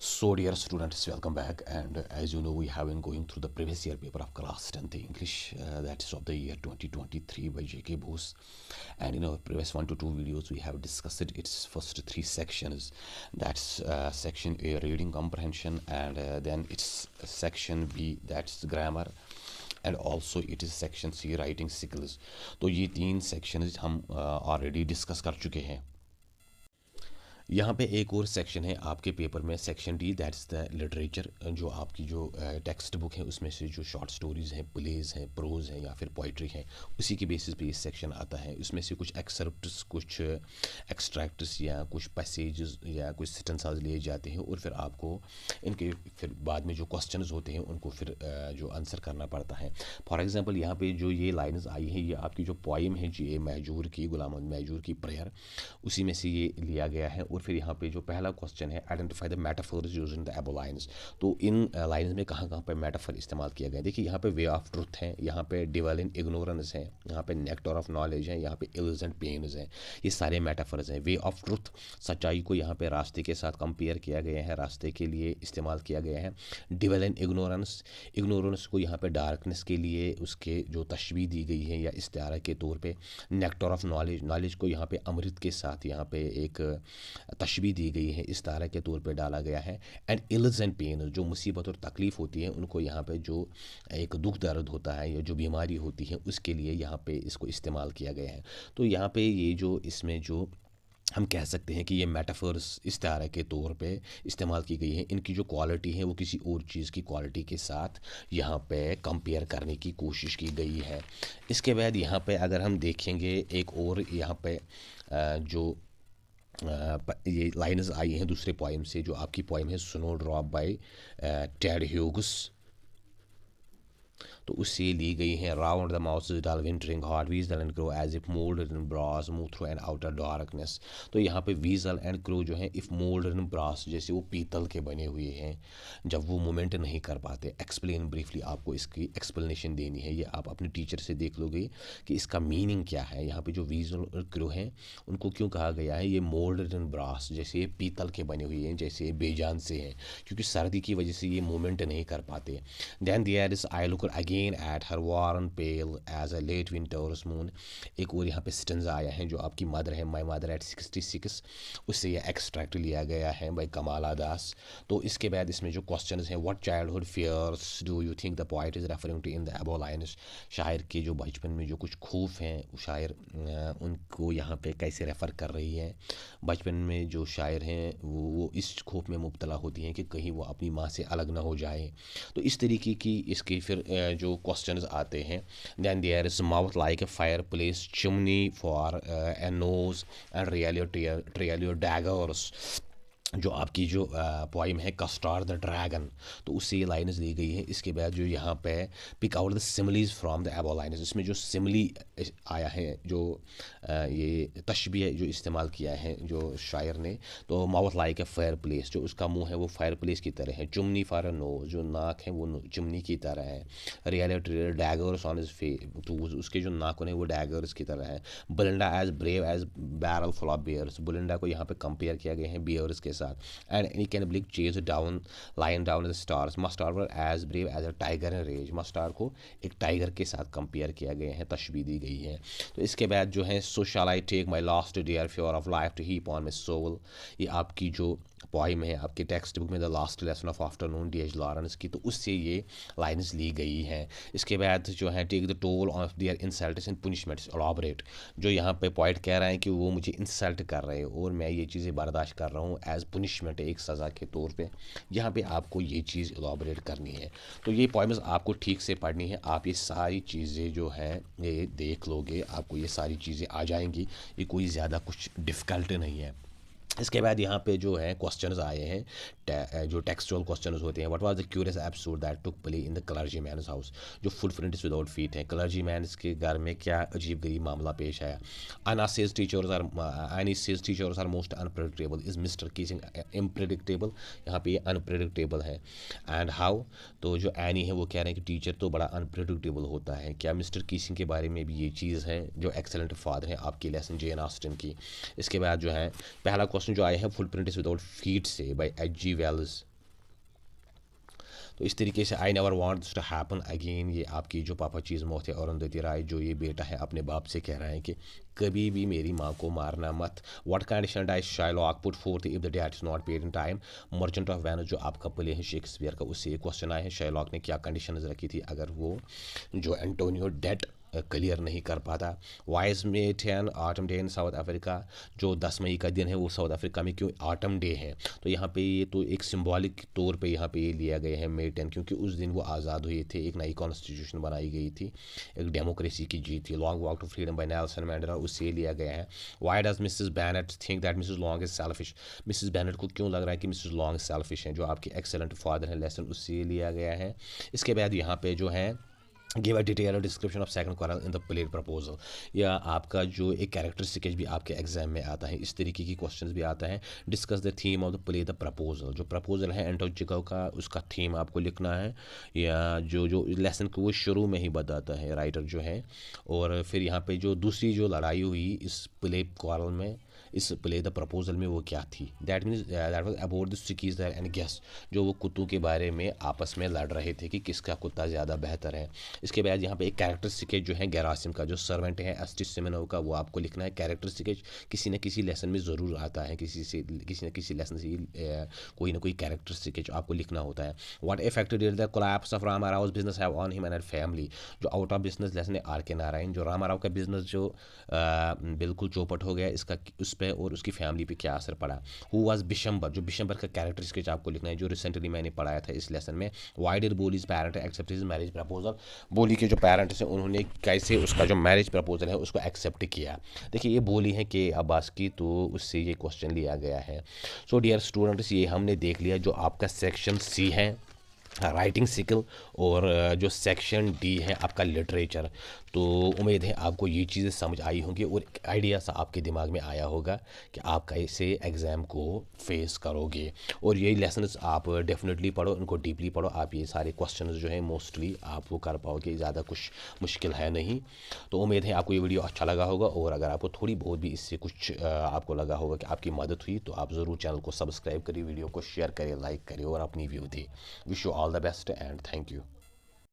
So dear students, welcome back, and as you know we have been going through the previous year paper of class 10th English, that is of the year 2023 by J.K. Bose. And in our previous 1 to 2 videos we have discussed its first three sections. That's section A, reading comprehension, and then it's section B, that's grammar, and also it is section C, writing skills. तो ये तीन sections हम already discuss कर चुके हैं. यहाँ पे एक और सेक्शन है आपके पेपर में, section D, that's the literature. जो आपकी जो टेक्स्ट बुक है उसमें से जो शॉर्ट स्टोरीज़ हैं, प्लेज हैं, प्रोज हैं या फिर पोइट्री हैं, उसी के बेसिस पे ये सेक्शन आता है. उसमें से कुछ एक्सर्प्ट्स, कुछ एक्सट्रैक्ट्स या कुछ पैसेजेस या कुछ सेंटेंसेस लिए जाते हैं और फिर आपको इनके फिर बाद में जो क्वेश्चंस होते हैं उनको फिर जो आंसर करना पड़ता है. फॉर एग्जांपल यहाँ पे जो ये लाइन्स आई हैं, ये आपकी जो पोइम है जी महजूर की, गुलाम महजूर की प्रेयर, उसी में से ये लिया गया है. और फिर यहाँ पे जो पहला क्वेश्चन है, identify the metaphors used in the above lines. तो इन लाइन्स में कहाँ कहाँ पे मेटाफर इस्तेमाल किया गया है. देखिए यहाँ पे वे ऑफ ट्रुथ है, यहाँ पे डिवेल इन इग्नोरेंस है, यहाँ पे नेक्टर ऑफ नॉलेज है, यहाँ पे इल्स एंड पेन्स हैं. ये सारे मेटाफर्स हैं. वे ऑफ ट्रुथ, सच्चाई को यहाँ पे रास्ते के साथ कंपेयर किया गया है, रास्ते के लिए इस्तेमाल किया गया है. डिवेल इन इग्नोरेंस, इग्नोरेंस को यहाँ पे डार्कनेस के लिए उसके जो तशबीह दी गई है या इस्तारा के तौर पे. नेक्टर ऑफ नॉलेज, नॉलेज को यहाँ पे अमृत के साथ यहाँ पे एक तशबीह दी गई है, इस तरह के तौर पे डाला गया है. एंड इल्स एंड पेन, जो मुसीबत और तकलीफ़ होती है उनको यहाँ पे जो एक दुख दर्द होता है या जो बीमारी होती है उसके लिए यहाँ पे इसको इस्तेमाल किया गया है. तो यहाँ पे ये जो इसमें जो हम कह सकते हैं कि ये मेटाफर्स इस तरह के तौर पे इस्तेमाल की गई है. इनकी जो क्वालिटी है वो किसी और चीज़ की क्वालिटी के साथ यहाँ पे कंपेयर करने की कोशिश की गई है. इसके बाद यहाँ पे अगर हम देखेंगे एक और यहाँ पे जो ये लाइन्स आई हैं दूसरे पोइम से, जो आपकी पोइम है snowdrop by Ted Hughes, तो उससे ली गई है. Round the mouth dulled wintering heart weasel and crow as if moulded in brass move through and outer darkness. तो यहाँ पे वीजल एंड क्रो जो है इफ मोल्ड इन ब्रास, जैसे वो पीतल के बने हुए हैं, जब वो मूवमेंट नहीं कर पाते. एक्सप्लेन ब्रीफली, आपको इसकी एक्सप्लेनेशन देनी है. ये आप अपने टीचर से देख लोगे कि इसका मीनिंग क्या है. यहाँ पे जो वीजल और क्रो हैं उनको क्यों कहा गया है ये मोल्ड इन ब्रास, जैसे ये पीतल के बने हुए हैं, जैसे बेजान से हैं, क्योंकि सर्दी की वजह से ये मूवमेंट नहीं कर पाते. Then there is I look again at her worn pale as a late winter's moon. एक और यहाँ पे स्टेंजा आया है जो आपकी मदर है, माई मदर एट 66, उससे यह एक्सट्रैक्ट लिया गया है बाय कमाला दास. तो इसके बाद इसमें जो क्वेश्चन हैं, what childhood fears do you think the poet is referring to in the above lines. शायर के जो बचपन में जो कुछ खौफ हैं, शायर उनको यहाँ पे कैसे रेफ़र कर रही है. बचपन में जो शायर हैं वो इस खौफ में मुब्तला होती हैं कि कहीं वो अपनी माँ से अलग ना हो जाए. तो इस तरीके की इसके फिर जो क्वेश्चंस आते हैं. Then there is mouth like a fire place chimney for a nose and trial daggers. जो आपकी जो पोइम है कस्टार द ड्रैगन, तो उससे ये लाइन्स ली गई है. इसके बाद जो यहाँ पे pick out the similes from the above lines, इसमें जो सिमिली आया है, जो ये तशबीह जो इस्तेमाल किया है जो शायर ने. तो mouth like a fire place, जो उसका मुंह है वो फायर प्लेस की तरह है. चुमनी फॉर अ नोज, जो नाक है वो चिमनी की तरह है. Reality daggers on his face, तो उसके जो नाखून है वो डैगर्स की तरह है. Belinda as brave as barrel full of bears, Belinda को यहाँ पे कंपेयर किया गया है बियर्स के साथ. And any can Blink chase down line down the stairs. Mustard were as brave as a tiger in rage, Mustard को एक टाइगर के साथ कंपेयर किया गया है, तशबीह दी गई है. तो इसके बाद जो है so shall I take my last dear fuel of life to heap on my soul, ये आपकी जो पोइम है आपके टेक्स्ट बुक में the last lesson of afternoon D H Lawrence की, तो उससे ये लाइन्स ली गई हैं. इसके बाद जो है take the toll of their insults and punishments elaborate, जो यहाँ पे पॉइंट कह रहे हैं कि वो मुझे इंसल्ट कर रहे हैं और मैं ये चीज़ें बर्दाश्त कर रहा हूँ एज पुनिशमेंट, एक सज़ा के तौर पे. यहाँ पे आपको ये चीज़ एलॉबरेट करनी है. तो ये पोइम्स आपको ठीक से पढ़नी है. आप ये सारी चीज़ें जो हैं ये देख लोगे, आपको ये सारी चीज़ें आ जाएंगी. ये कोई ज़्यादा कुछ डिफ़िकल्ट नहीं है. इसके बाद यहाँ पे जो है क्वेश्चंस आए हैं, जो टेक्सचुअल क्वेश्चंस होते हैं. What was the curious episode that took place in the clergyman's house, जो फुटप्रिंट्स विदाउट फीट है, क्लर्जी मैन्स के घर में क्या अजीब गरीब मामला पेश आया. Anna says teachers are most unpredictable. Is Mr. Keating unpredictable? यहाँ पे ये अनप्रेडिक्टेबल है. एंड हाउ, तो जो एनी है वो कह रहे हैं कि टीचर तो बड़ा अनप्रेडिक्टेबल होता है. क्या मिस्टर कीसिंग के बारे में भी ये चीज़ है, जो एक्सेलेंट फादर है आपकी लेसन जेन ऑस्टिन की. इसके बाद जो है पहला क्वेश्चन जो आया है फुटप्रिंट इज विदाउट फीट से बाय एच जी वेल्स, तो इस तरीके से I never want this to happen again. ये आपकी जो पापा चीज़ मौत है अरुंधति राय, जो ये बेटा है अपने बाप से कह रहा है कि कभी भी मेरी माँ को मारना मत। What condition does Shylock put forth if the debt is not paid in time. Merchant of Venice जो आपका प्ले है शेक्सपियर का, उससे एक क्वेश्चन आया है शाइलॉक ने क्या कंडीशन रखी थी अगर वो जो एंटोनियो डेट क्लियर नहीं कर पाता। Wise may 10 autumn day in south Africa, जो 10 मई का दिन है वो साउथ अफ्रीका में क्यों ऑटम डे है, तो यहाँ पे ये तो एक सिंबॉलिक तौर पे यहाँ पे ये लिया गया है May 10, क्योंकि उस दिन वो आज़ाद हुए थे, एक नई कॉन्स्टिट्यूशन बनाई गई थी, एक डेमोक्रेसी की जीत थी। Long Walk to Freedom by Nelson Mandela, उससे लिया गया है। Why does Mrs Bennet think that Mrs Long is selfish. Mrs Bennet को क्यों लग रहा है कि मिसेस लॉन्ग सेल्फिश हैं, जो आपके एक्सेलेंट फादर हैं लेसन, उससे लिया गया है। इसके बाद यहाँ पे जो है give a detail description of second quarrel in the play proposal, या आपका जो एक कैरेक्टर स्केच भी आपके एग्जाम में आता है, इस तरीके की क्वेश्चंस भी आता है। Discuss the theme of the play the proposal, जो प्रपोजल है एंटोन चेखव का, उसका थीम आपको लिखना है, या जो जो लेसन को वो शुरू में ही बताता है राइटर जो है। और फिर यहाँ पे जो दूसरी जो लड़ाई हुई इस प्ले क्वारल में, इस प्ले द प्रपोजल में, वो क्या थी, that means that was about the सिकीज एंड गेस्ट, जो वो कुत्तों के बारे में आपस में लड़ रहे थे कि किसका कुत्ता ज़्यादा बेहतर है। इसके बाद यहाँ पे एक कैरेक्टर स्केच जो है गेरासिम का, जो सर्वेंट है एस्टिस सिमेनोव का, वो आपको लिखना है। कैरेक्टर स्केच किसी न किसी लेसन में ज़रूर आता है, किसी न किसी लेसन से कोई ना कोई कैरेक्टर स्केच आपको लिखना होता है। What effect did the collapse of Rama Rao business have on him and family, जो आउट ऑफ बिजनेस लेसन है आर के नारायण, जो रामाराव का बिजनेस जो बिल्कुल चौपट हो गया, इसका उस पर और उसकी फैमिली पे क्या असर पड़ा। हु वाज बिशंबर, जो बिशंबर का कैरेक्टर स्केच आपको लिखना है, जो रिसेंटली मैंने पढ़ाया था इस लेसन में। Why did Bholi's parent accept his marriage proposal, Bholi के जो पेरेंट्स हैं उन्होंने कैसे उसका जो मैरिज प्रपोजल है उसको एक्सेप्ट किया। देखिए ये बोली है कि अब्बास की, तो उससे ये क्वेश्चन लिया गया है। सो डियर स्टूडेंट्स, ये हमने देख लिया जो आपका सेक्शन सी है राइटिंग स्किल, और जो सेक्शन डी है आपका लिटरेचर। तो उम्मीद है आपको ये चीज़ें समझ आई होंगी और एक आइडिया सा आपके दिमाग में आया होगा कि आप कैसे एग्ज़ाम को फेस करोगे। और ये लेसन्स आप डेफिनेटली पढ़ो, उनको डीपली पढ़ो, आप ये सारे क्वेश्चंस जो है मोस्टली आप वो कर पाओगे, ज़्यादा कुछ मुश्किल है नहीं। तो उम्मीद है आपको ये वीडियो अच्छा लगा होगा, और अगर आपको थोड़ी बहुत भी इससे कुछ आपको लगा होगा कि आपकी मदद हुई, तो आप ज़रूर चैनल को सब्सक्राइब करिए, वीडियो को शेयर करिए, लाइक करिए और अपनी व्यू दें। Wish you all the best and thank you.